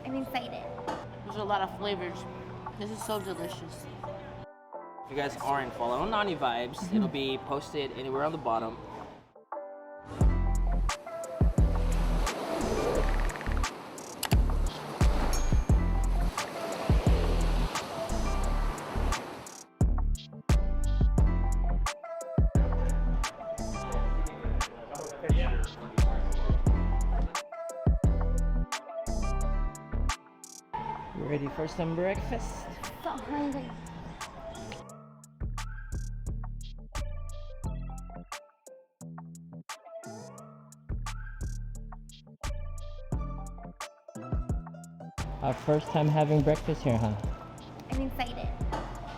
I'm excited. There's a lot of flavors. This is so delicious. If you guys aren't following AlNani Vibes, it'll be posted anywhere on the bottom. You ready for some breakfast? So hungry. Our first time having breakfast here, huh? I'm excited.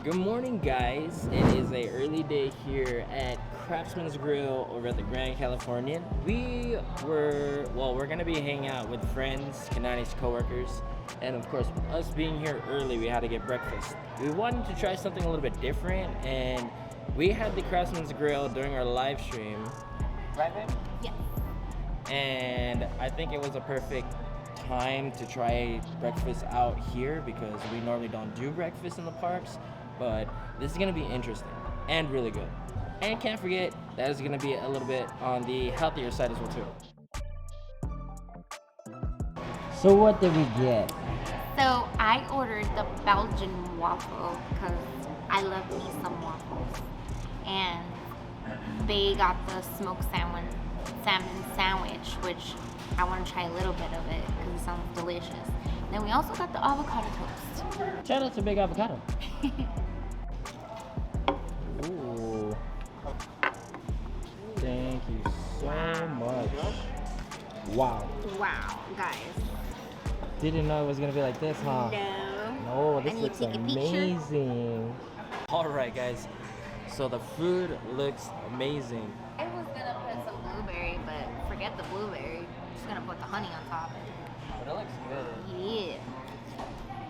Good morning, guys. It is a early day here at Craftsman Grill over at the Grand Californian. We're gonna be hanging out with friends, Kanani's coworkers, and of course, us being here early, we had to get breakfast. We wanted to try something a little bit different, and we had the Craftsman Grill during our live stream. Right, babe? Yes. And I think it was a perfect time to try breakfast out here because we normally don't do breakfast in the parks, but this is gonna be interesting and really good. And can't forget that it's gonna be a little bit on the healthier side as well too. So what did we get? So I ordered the Belgian waffle because I love me some waffles. And they got the smoked salmon sandwich, which I want to try a little bit of it because it sounds delicious. Then we also got the avocado toast. Shout out to Big Avocado. Ooh. Thank you so much. Wow. Wow, guys. Didn't know it was gonna be like this, huh? No. No, this looks amazing. All right, guys. So the food looks amazing. I was gonna put some blueberry, but forget the blueberry. Just gonna put the honey on top. But it looks good. Yeah.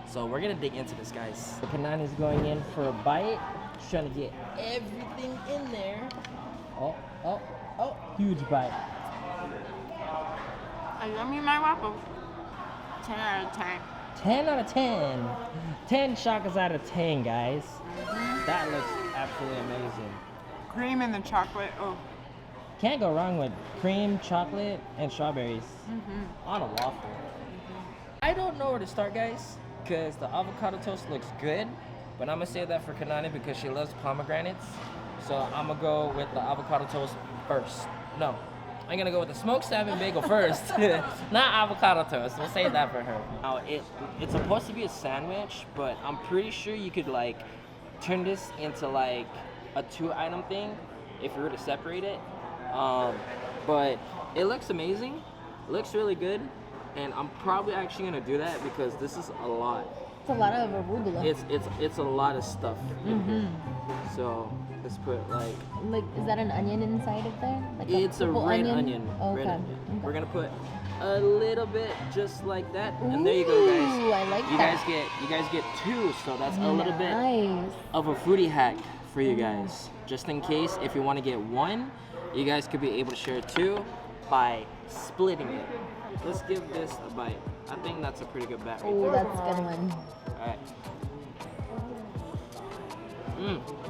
So we're gonna dig into this, guys. The Kanani's going in for a bite. She's trying to get everything in there. Oh, huge bite. I love me my waffle. 10 out of 10. 10 out of 10. 10 shakas out of 10, guys. That looks absolutely amazing. Cream and the chocolate. Oh. Can't go wrong with cream, chocolate, and strawberries on a waffle. I don't know where to start, guys, because the avocado toast looks good, but I'm gonna save that for Kanani because she loves pomegranates. So I'm gonna go with the avocado toast first. No, I'm gonna go with the smoked salmon bagel first, not avocado toast. We'll save that for her. Now it's supposed to be a sandwich, but I'm pretty sure you could like turn this into like a 2-item thing if you were to separate it. But it looks amazing. It looks really good, and I'm probably actually gonna do that because this is a lot. It's a lot of arugula. It's a lot of stuff. So let's put like, is that an onion inside of there? Like it's a red onion. Okay. Red onion. Okay. We're gonna put a little bit just like that, and there you go, guys. Ooh, I like that. You guys get 2, so that's a little bit of a foodie hack for you guys. Just in case, if you want to get 1, you guys could be able to share 2 by splitting it. Let's give this a bite. I think that's a pretty good bet right Oh, there. that's a good one. All right.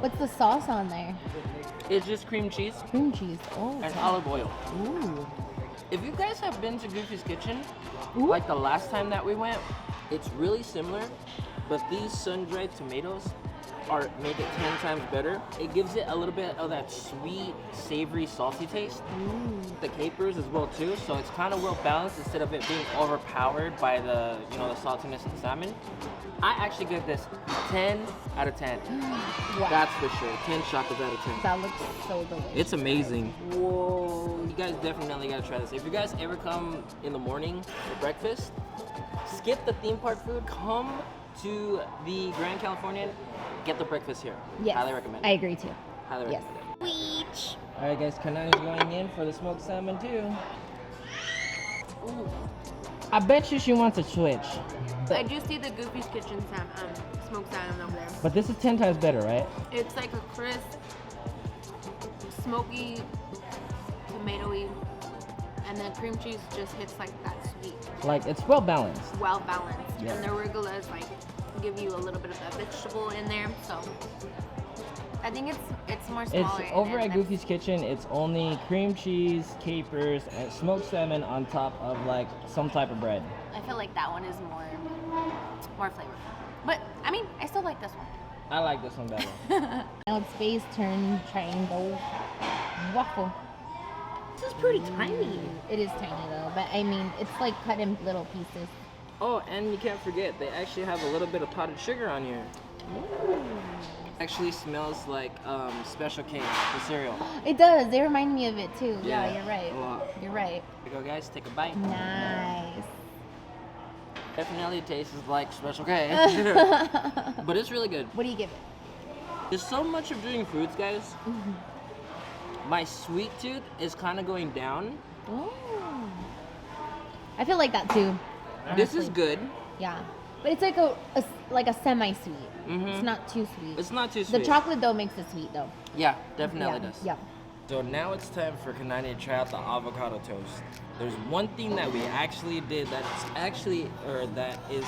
What's the sauce on there? It's just cream cheese Cream cheese. Oh. and olive oil. Ooh. If you guys have been to Goofy's Kitchen, Ooh. like the last time that we went, it's really similar, but these sun-dried tomatoes make it 10 times better. It gives it a little bit of that sweet, savory, salty taste. The capers as well too, so it's kind of well balanced instead of it being overpowered by the the saltiness of the salmon. I actually give this 10 out of 10. Wow. That's for sure. 10 shakas out of 10. That looks so delicious. It's amazing. Whoa. You guys definitely gotta try this. If you guys ever come in the morning for breakfast, skip the theme park food, come to the Grand Californian, get the breakfast here. Yes. Highly recommend it. I agree too. Highly Yes. recommend it. Sweet. Alright guys, Kanani's going in for the smoked salmon too. Ooh. I bet you she wants to switch. I do see the Goofy's Kitchen smoked salmon over there. But this is 10 times better, right? It's like a crisp, smoky, tomatoey, and the cream cheese just hits like that sweet. Like, it's well balanced. Well balanced. Yeah. And the arugula is like give you a little bit of that vegetable in there. So I think it's more It's smaller. over at and Goofy's Kitchen. It's only cream cheese, capers, and smoked salmon on top of like some type of bread. I feel like that one is more flavorful. But I mean, I still like this one. I like this one better. Now it's Vibez turn triangle waffle. This is pretty tiny. It is tiny though, but I mean, it's like cut in little pieces. Oh, and you can't forget, they actually have a little bit of powdered sugar on here. Actually smells like Special K, the cereal. It does. They remind me of it too. Yeah, Yeah, you're right. a lot. You're right. Here you go, guys. Take a bite. Nice. Definitely tastes like Special K. But it's really good. What do you give it? There's so much of doing foods, guys. My sweet tooth is kind of going down. Ooh. I feel like that too. This is honestly. good. Yeah, but it's like a semi-sweet. It's not too sweet. It's not too The sweet. chocolate though makes it sweet though. Yeah, definitely yeah. does. Yeah. So now it's time for Kanani to try out the avocado toast. There's one thing that we actually did that is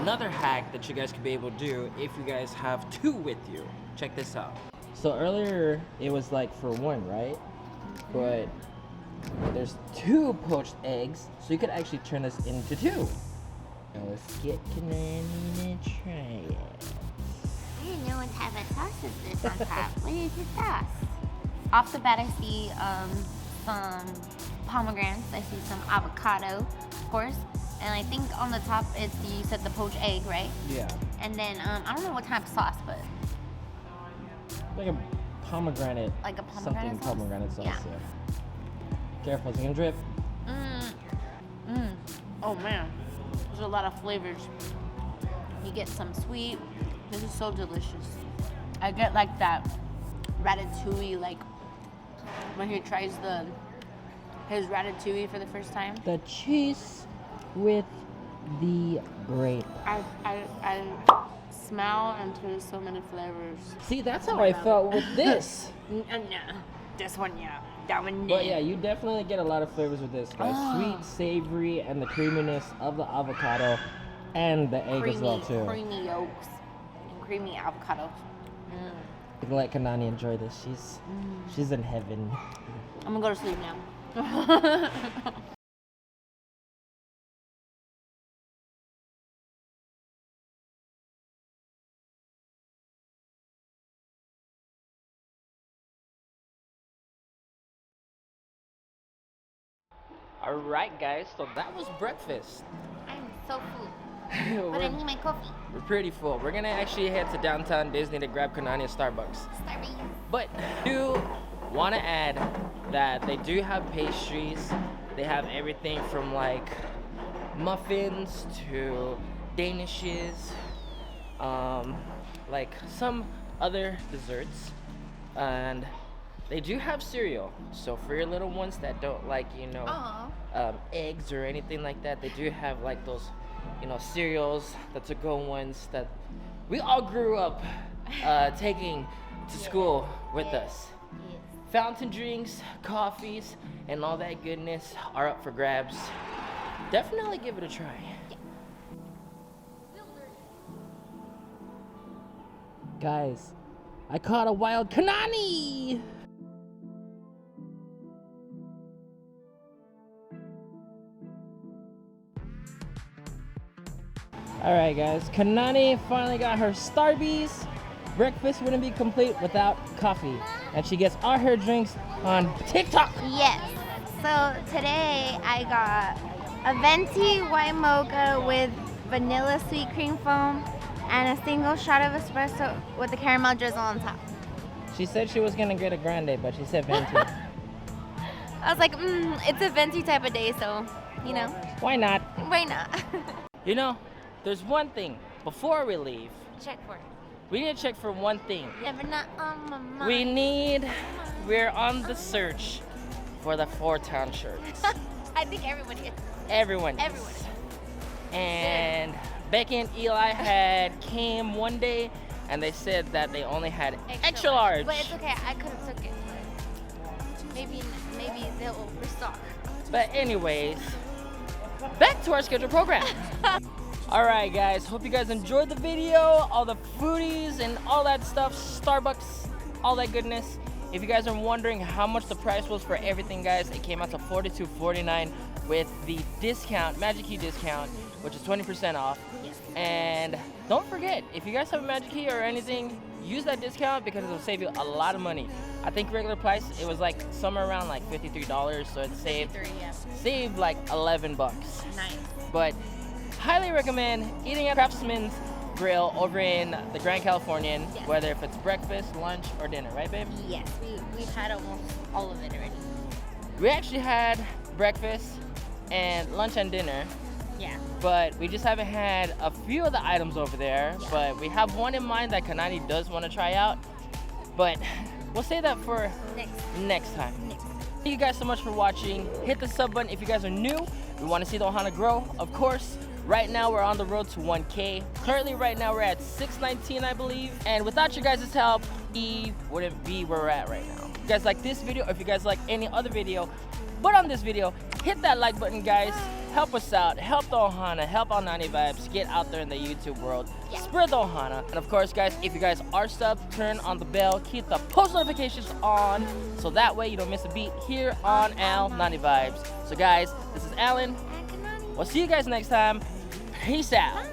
another hack that you guys could be able to do if you guys have two with you. Check this out. So earlier it was like for one, right? But there's two poached eggs, so you could actually turn this into two. Now let's get Kanani to try it. I didn't know what type of sauce is this on top. What is this sauce? Off the bat, I see some pomegranates. I see some avocado, of course. And I think on the top is you said the poached egg, right? Yeah. And then I don't know what type of sauce, but Like a pomegranate. like a pomegranate Something sauce. pomegranate sauce, Yeah. yeah. Careful, it's gonna drip. Oh man, there's a lot of flavors. You get some sweet. This is so delicious. I get like that ratatouille, like when he tries his ratatouille for the first time. The cheese with the grape. I smell and taste so many flavors. See, that's how I felt with this. No, this one, yeah. That one, But yeah, you definitely get a lot of flavors with this, guys. Sweet, savory, and the creaminess of the avocado and the egg as well too. Creamy yolks and creamy avocado. You can let Kanani enjoy this. She's in heaven. I'm gonna go to sleep now. All right, guys. So that was breakfast. I'm so full, but I need my coffee. We're pretty full. We're gonna actually head to downtown Disney to grab Kanani a Starbucks. Starbucks. But I do want to add that they do have pastries. They have everything from like muffins to danishes, like some other desserts, and they do have cereal. So for your little ones that don't like, eggs or anything like that, they do have like those, cereals, the to-go ones that we all grew up taking to school with us. Yes. Fountain drinks, coffees, and all that goodness are up for grabs. Definitely give it a try. Guys, I caught a wild Kanani! Alright guys, Kanani finally got her Starbucks. Breakfast wouldn't be complete without coffee. And she gets all her drinks on TikTok. Yes. So today I got a venti white mocha with vanilla sweet cream foam and a single shot of espresso with the caramel drizzle on top. She said she was gonna get a grande, but she said venti. I was like, it's a venti type of day, so, Why not? why not? There's one thing. Before we leave, Check for it. we need to check for one thing. Never not on my mind. We're on the search for the 4-town shirts. I think everybody is. Everyone is. Everyone is. And Becky and Eli came one day and they said that they only had extra large. But it's okay, I could have took it. Maybe they'll restock. But anyways, back to our scheduled program. All right, guys. Hope you guys enjoyed the video. All the foodies and all that stuff, Starbucks, all that goodness. If you guys are wondering how much the price was for everything, guys, it came out to $42.49 with the discount, Magic Key discount, which is 20% off. Yes. And don't forget, if you guys have a Magic Key or anything, use that discount because it'll save you a lot of money. I think regular price, it was like somewhere around like $53, so it saved like 11 bucks. Nice. But highly recommend eating at Craftsman Grill over in the Grand Californian, Yes. whether if it's breakfast, lunch, or dinner, right, babe? Yes, we've had almost all of it already. We actually had breakfast and lunch and dinner, Yeah. but we just haven't had a few of the items over there. Yeah. But we have one in mind that AlNani does want to try out, but we'll save that for next time. Thank you guys so much for watching. Hit the sub button if you guys are new. We want to see the Ohana grow, of course. Right now we're on the road to 1K. Currently right now we're at 619, I believe. And without you guys' help, we wouldn't be where we're at right now. If you guys like this video, or if you guys like any other video, but on this video, hit that like button, guys. Help us out, help the Ohana, help AlNani Vibes get out there in the YouTube world. Yeah. Spread the Ohana. And of course, guys, if you guys are subbed, turn on the bell, keep the post notifications on, so that way you don't miss a beat here on AlNani Vibes. So guys, this is Alan. AlNani. We'll see you guys next time. Peace out.